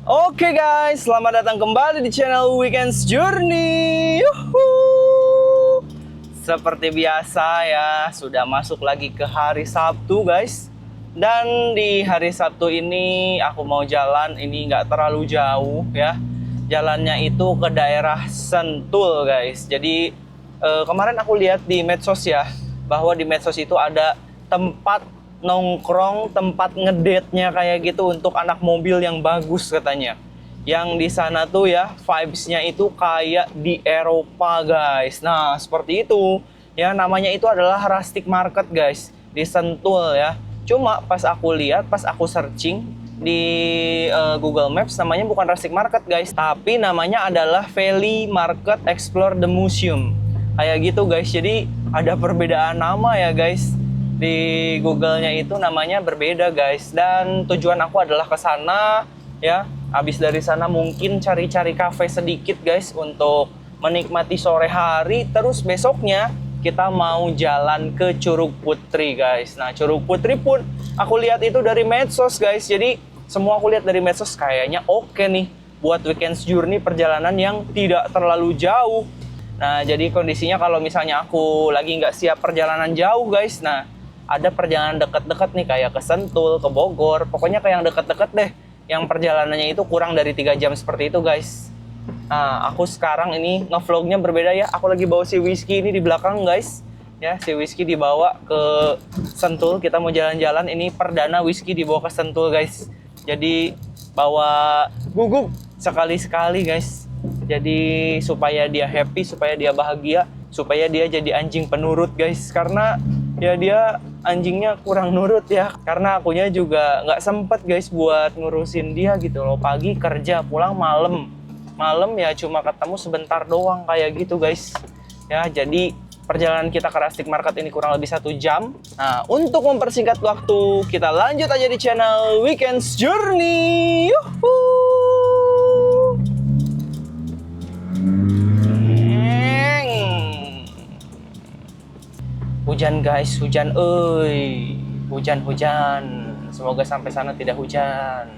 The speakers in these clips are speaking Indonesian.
Oke guys, selamat datang kembali di channel Weekends Journey. Yuhu. Seperti biasa ya, sudah masuk lagi ke hari Sabtu guys. Dan di hari Sabtu ini aku mau jalan, ini nggak terlalu jauh ya. Jalannya itu ke daerah Sentul guys. Jadi kemarin aku lihat di medsos ya, bahwa di medsos itu ada tempat nongkrong, tempat ngedate-nya kayak gitu untuk anak mobil yang bagus katanya. Yang di sana tuh ya vibes-nya itu kayak di Eropa guys. Nah seperti itu ya, namanya itu adalah Rustic Market guys, di Sentul ya. Cuma pas aku lihat, pas aku searching di Google Maps, namanya bukan Rustic Market guys, tapi namanya adalah Valley Market Explore the Museum. Kayak gitu guys, jadi ada perbedaan nama ya guys. Di Google-nya itu namanya berbeda guys. Dan tujuan aku adalah ke sana ya. Habis dari sana mungkin cari-cari kafe sedikit guys untuk menikmati sore hari. Terus besoknya kita mau jalan ke Curug Putri guys. Nah Curug Putri pun aku lihat itu dari medsos guys. Jadi semua aku lihat dari medsos kayaknya oke nih buat weekends journey, perjalanan yang tidak terlalu jauh. Nah jadi kondisinya kalau misalnya aku lagi nggak siap perjalanan jauh guys, nah ada perjalanan deket-deket nih kayak ke Sentul, ke Bogor, pokoknya kayak yang deket-deket deh, yang perjalanannya itu kurang dari 3 jam seperti itu guys. Nah aku sekarang ini ngevlognya berbeda ya, aku lagi bawa si Whiskey ini di belakang guys ya. Si Whiskey dibawa ke Sentul, kita mau jalan-jalan, ini perdana Whiskey dibawa ke Sentul guys. Jadi bawa gugup sekali-sekali guys, jadi supaya dia happy, supaya dia bahagia, supaya dia jadi anjing penurut guys. Karena ya dia anjingnya kurang nurut ya, karena akunya juga nggak sempet guys buat ngurusin dia gitu loh. Pagi kerja, pulang malam ya cuma ketemu sebentar doang kayak gitu guys ya. Jadi perjalanan kita ke Rustic Market ini kurang lebih 1 jam. Nah untuk mempersingkat waktu, kita lanjut aja di channel Weekends Journey. Yuhu. Hujan guys, hujan hujan. Semoga sampai sana tidak hujan.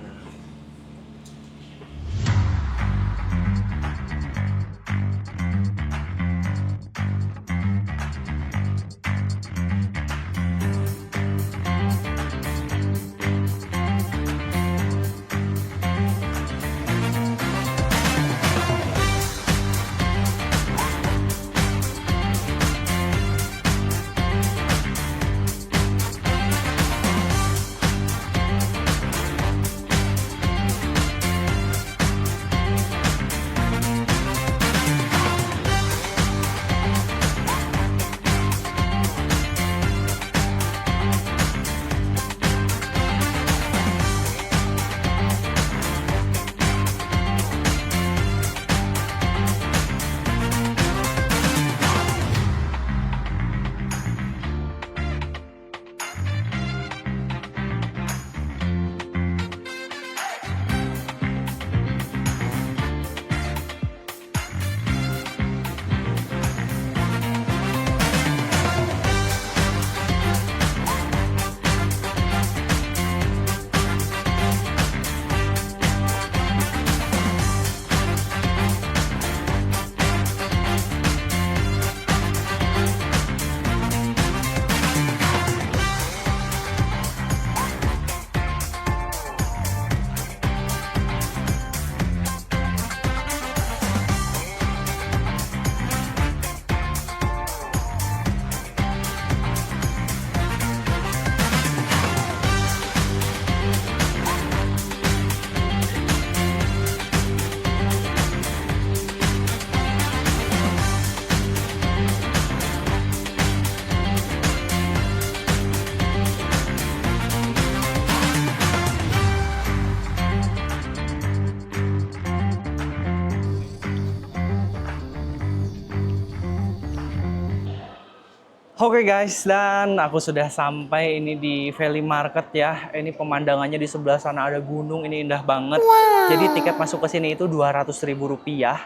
Oke guys, dan aku sudah sampai ini di Valley Market ya. Ini pemandangannya di sebelah sana ada gunung, ini indah banget. Wow. Jadi tiket masuk ke sini itu Rp200.000 ya.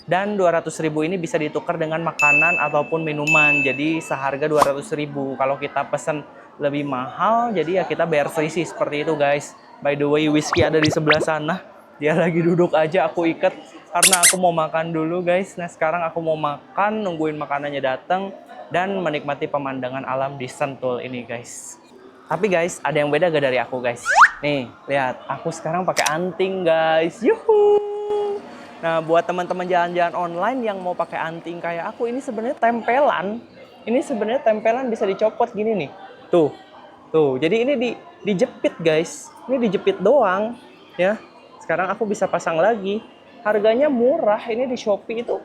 Dan Rp200.000 ini bisa ditukar dengan makanan ataupun minuman. Jadi seharga Rp200.000. Kalau kita pesen lebih mahal, jadi ya kita bayar selisih seperti itu guys. By the way, Whiskey ada di sebelah sana. Dia lagi duduk aja, aku ikat karena aku mau makan dulu guys. Nah sekarang aku mau makan, nungguin makanannya datang dan menikmati pemandangan alam di Sentul ini guys. Tapi guys, ada yang beda gak dari aku guys? Nih, lihat, aku sekarang pakai anting guys. Yuhu. Nah, buat teman-teman jalan-jalan online yang mau pakai anting kayak aku, ini sebenarnya tempelan. Ini sebenarnya tempelan bisa dicopot gini nih. Tuh. Tuh, jadi ini dijepit guys. Ini dijepit doang, ya. Sekarang aku bisa pasang lagi. Harganya murah, ini di Shopee itu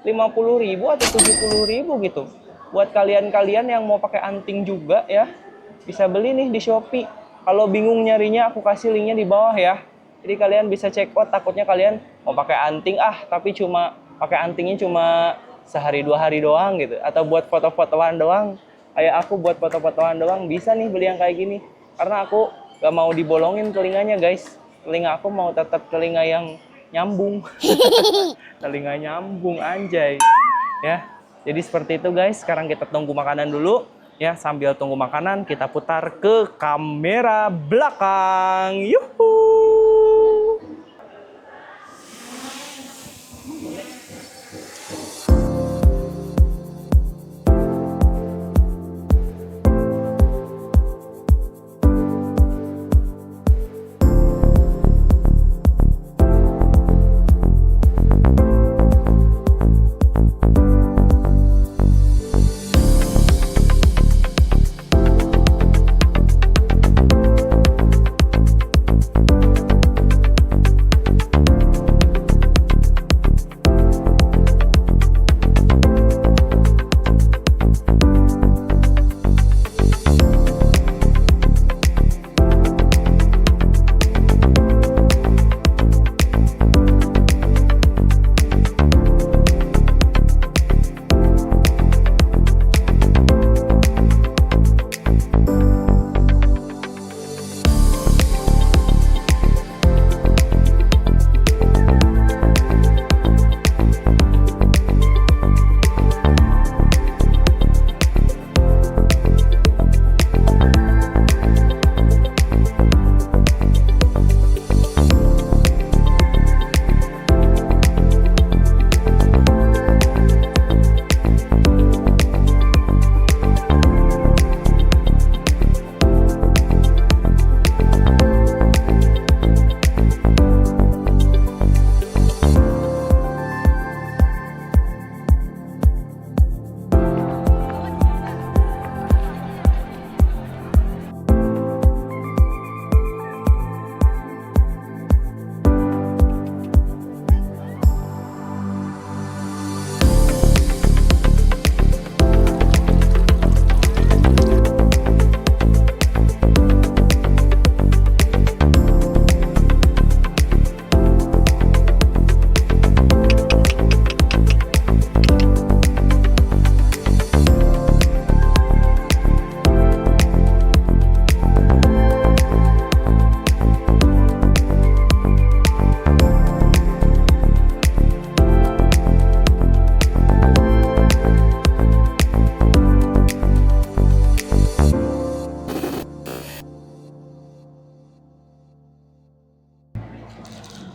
50.000 atau 70.000 gitu. Buat kalian-kalian yang mau pakai anting juga ya, bisa beli nih di Shopee. Kalau bingung nyarinya, aku kasih linknya di bawah ya. Jadi kalian bisa check out, takutnya kalian mau pakai anting tapi cuma pakai antingnya cuma sehari 2 hari doang gitu, atau buat foto-fotoan doang. Kayak aku buat foto-fotoan doang bisa nih beli yang kayak gini. Karena aku gak mau dibolongin telinganya guys. Telinga aku mau tetap telinga yang nyambung. Telinga nyambung anjay. Ya. Jadi seperti itu guys. Sekarang kita tunggu makanan dulu. Ya, sambil tunggu makanan kita putar ke kamera belakang. Yuhu.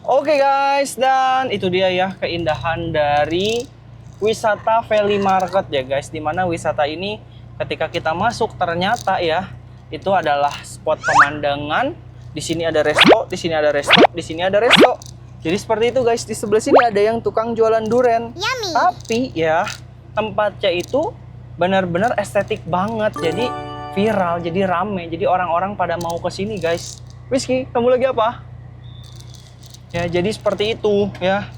Oke guys, dan itu dia ya keindahan dari wisata Valley Market ya guys. Dimana wisata ini ketika kita masuk ternyata ya itu adalah spot pemandangan. Di sini ada resto, di sini ada resto, di sini ada resto. Jadi seperti itu guys. Di sebelah sini ada yang tukang jualan durian. Yummy. Tapi ya tempatnya itu benar-benar estetik banget. Jadi viral, jadi rame. Jadi orang-orang pada mau ke sini guys. Rizky, kamu lagi apa? Ya, jadi seperti itu ya.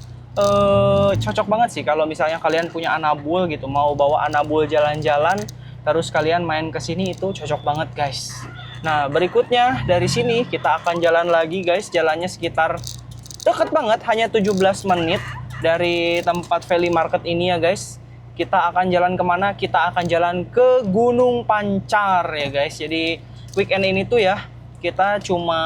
Cocok banget sih kalau misalnya kalian punya anabul gitu, mau bawa anabul jalan-jalan, terus kalian main ke sini, itu cocok banget guys. Nah, berikutnya dari sini kita akan jalan lagi guys. Jalannya sekitar deket banget, hanya 17 menit dari tempat Valley Market ini ya guys. Kita akan jalan kemana? Kita akan jalan ke Gunung Pancar ya guys. Jadi weekend ini tuh ya kita cuma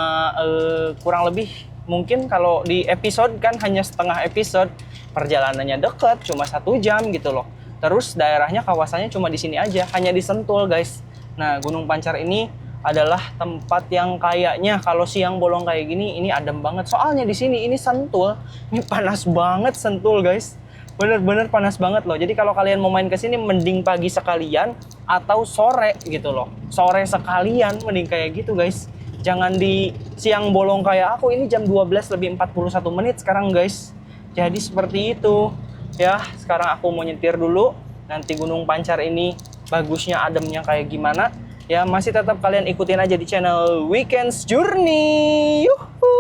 kurang lebih, mungkin kalau di episode kan hanya setengah episode, perjalanannya deket, cuma 1 jam gitu loh. Terus daerahnya, kawasannya cuma di sini aja, hanya di Sentul guys. Nah, Gunung Pancar ini adalah tempat yang kayaknya kalau siang bolong kayak gini ini adem banget. Soalnya di sini ini Sentul, ini panas banget Sentul guys. Bener-bener panas banget loh. Jadi kalau kalian mau main ke sini mending pagi sekalian atau sore gitu loh. Sore sekalian mending kayak gitu guys. Jangan di siang bolong kayak aku. Ini jam 12 lebih 41 menit sekarang guys. Jadi seperti itu. Ya, sekarang aku mau nyetir dulu. Nanti Gunung Pancar ini bagusnya ademnya kayak gimana. Ya, masih tetap kalian ikutin aja di channel Weekends Journey. Yuhu.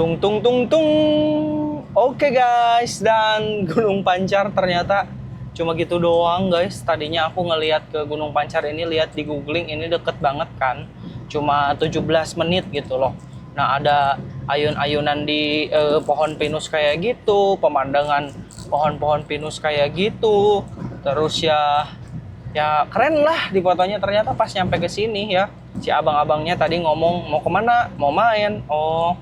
Tung tung tung tung. Oke guys, dan Gunung Pancar ternyata cuma gitu doang guys. Tadinya aku ngelihat ke Gunung Pancar ini, lihat di googling ini deket banget kan. Cuma 17 menit gitu loh. Nah, ada ayun-ayunan di pohon pinus kayak gitu, pemandangan pohon-pohon pinus kayak gitu. Terus ya keren lah di fotonya. Ternyata pas nyampe ke sini ya, si abang-abangnya tadi ngomong mau kemana, mau main. Oh,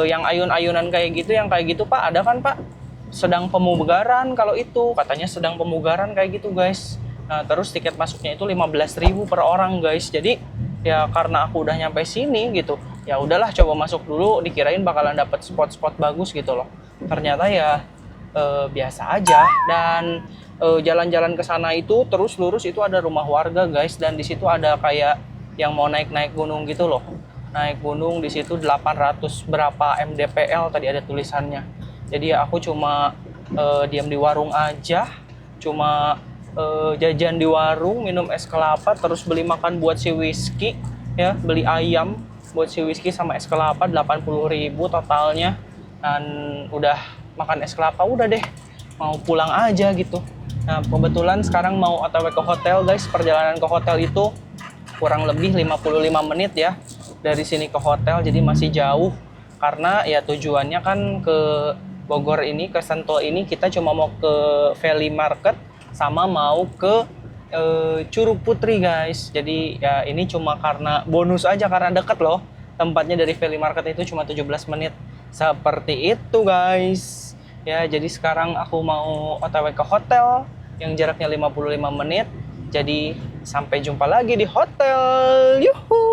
yang ayun-ayunan kayak gitu, yang kayak gitu Pak, ada kan Pak? Sedang pemugaran kalau itu, katanya sedang pemugaran kayak gitu guys. Nah, terus tiket masuknya itu 15.000 per orang guys. Jadi ya karena aku udah nyampe sini gitu, ya udahlah coba masuk dulu, dikirain bakalan dapet spot-spot bagus gitu loh. Ternyata ya biasa aja. Dan jalan-jalan ke sana itu terus lurus itu ada rumah warga guys, dan di situ ada kayak yang mau naik-naik gunung gitu loh. naik gunung di situ 800 berapa mdpl tadi ada tulisannya. Jadi ya aku cuma diam di warung aja, cuma jajan di warung, minum es kelapa, terus beli makan buat si Whiskey ya, beli ayam buat si Whiskey sama es kelapa 80.000 totalnya. Dan udah makan es kelapa, udah deh mau pulang aja gitu. Nah kebetulan sekarang mau OTW ke hotel guys. Perjalanan ke hotel itu kurang lebih 55 menit ya dari sini ke hotel, jadi masih jauh. Karena ya tujuannya kan ke Bogor ini, ke Sentul ini kita cuma mau ke Valley Market sama mau ke Curug Putri guys. Jadi ya ini cuma karena bonus aja, karena deket loh tempatnya dari Valley Market itu cuma 17 menit. Seperti itu guys. Ya jadi sekarang aku mau OTW ke hotel yang jaraknya 55 menit. Jadi sampai jumpa lagi di hotel. Yuhu.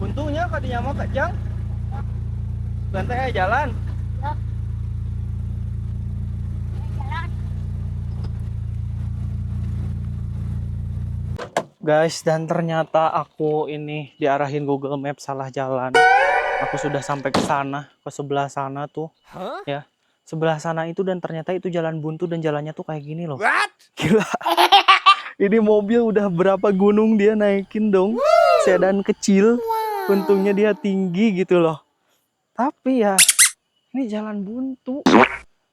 Buntunya kadinya mah Kak Jang. Bantai jalan. Guys, dan ternyata aku ini diarahin Google Maps salah jalan. Aku sudah sampai ke sana, ke sebelah sana tuh. Ya, sebelah sana itu, dan ternyata itu jalan buntu dan jalannya tuh kayak gini loh. What? Gila. Ini mobil udah berapa gunung dia naikin dong. Sedan kecil. Untungnya dia tinggi gitu loh. Tapi ya, ini jalan buntu.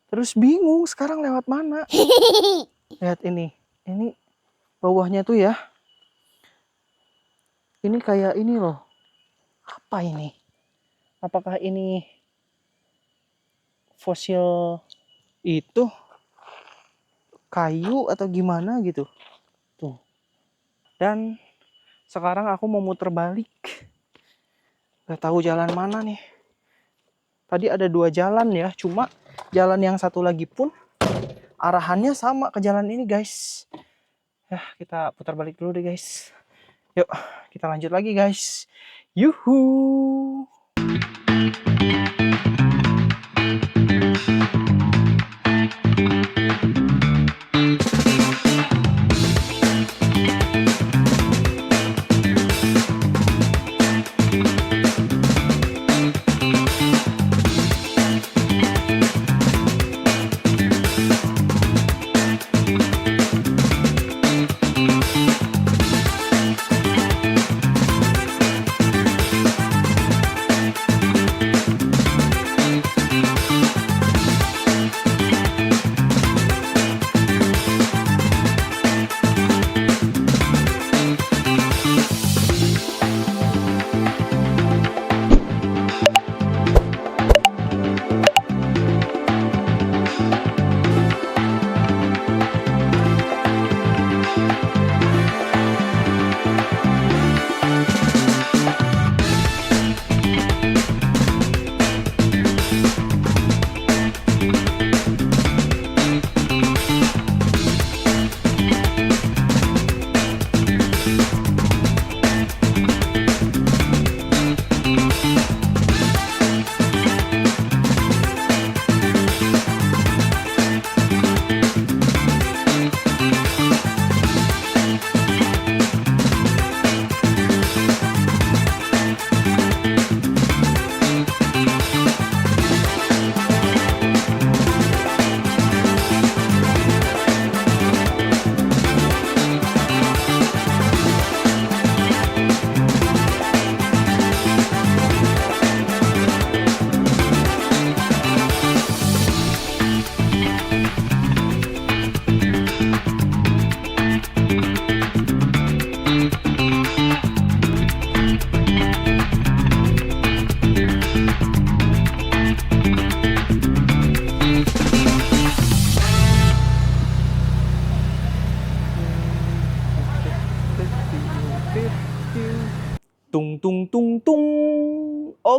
Terus bingung sekarang lewat mana. Lihat ini bawahnya tuh ya. Ini kayak ini loh. Apa ini? Apakah ini fosil itu kayu atau gimana gitu? Tuh. Dan sekarang aku mau muter balik. Gak tahu jalan mana nih. Tadi ada 2 jalan ya, cuma jalan yang satu lagi pun arahannya sama ke jalan ini guys. Ya, kita putar balik dulu deh guys. Yuk, kita lanjut lagi guys. Yuhu.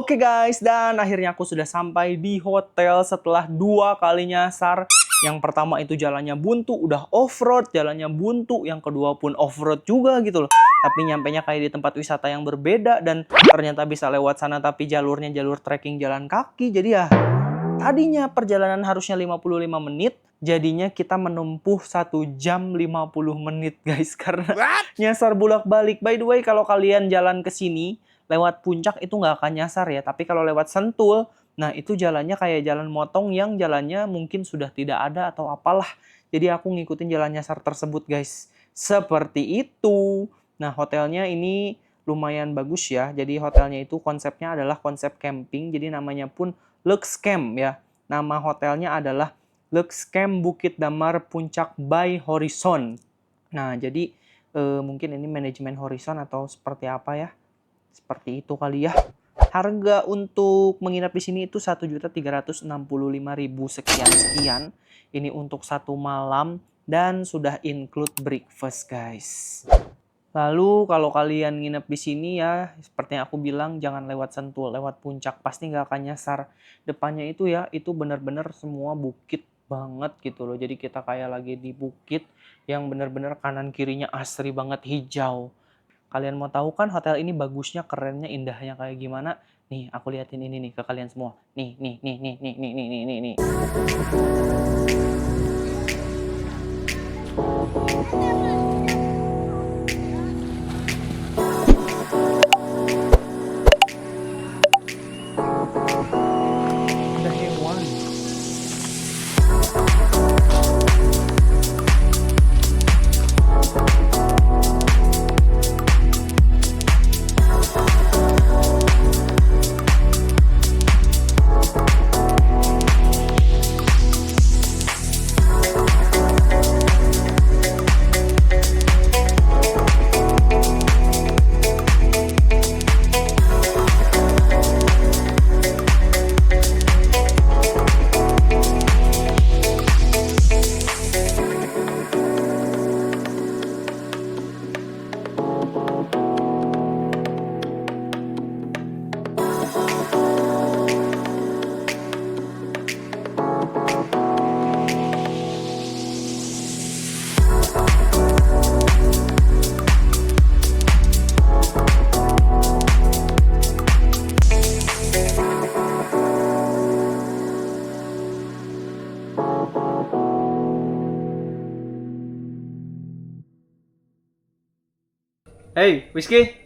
Oke guys, dan akhirnya aku sudah sampai di hotel setelah 2 kali nyasar. Yang pertama itu jalannya buntu, udah off-road, jalannya buntu. Yang kedua pun off-road juga gitu loh. Tapi nyampenya kayak di tempat wisata yang berbeda. Dan ternyata bisa lewat sana, tapi jalurnya jalur trekking jalan kaki. Jadi ya, tadinya perjalanan harusnya 55 menit. Jadinya kita menempuh 1 jam 50 menit guys. Karena nyasar bolak-balik. By the way, kalau kalian jalan ke sini lewat puncak itu nggak akan nyasar ya. Tapi kalau lewat Sentul, nah itu jalannya kayak jalan motong yang jalannya mungkin sudah tidak ada atau apalah. Jadi aku ngikutin jalan nyasar tersebut guys. Seperti itu. Nah hotelnya ini lumayan bagus ya. Jadi hotelnya itu konsepnya adalah konsep camping. Jadi namanya pun Lux Camp ya. Nama hotelnya adalah Lux Camp Bukit Damar Puncak by Horizon. Nah jadi mungkin ini manajemen Horizon atau seperti apa ya. Seperti itu kali ya. Harga untuk menginap di sini itu 1.365.000 sekian-sekian. Ini untuk 1 malam dan sudah include breakfast, guys. Lalu kalau kalian nginep di sini ya, seperti yang aku bilang jangan lewat Sentul, lewat puncak pasti nggak akan nyasar. Depannya itu ya, itu benar-benar semua bukit banget gitu loh. Jadi kita kayak lagi di bukit yang benar-benar kanan kirinya asri banget hijau. Kalian mau tahu kan hotel ini bagusnya, kerennya, indahnya kayak gimana? Nih, aku liatin ini nih ke kalian semua. Nih, nih, nih, nih, nih, nih, nih, nih, nih, nih. Ada hewan. Hey, Whiskey.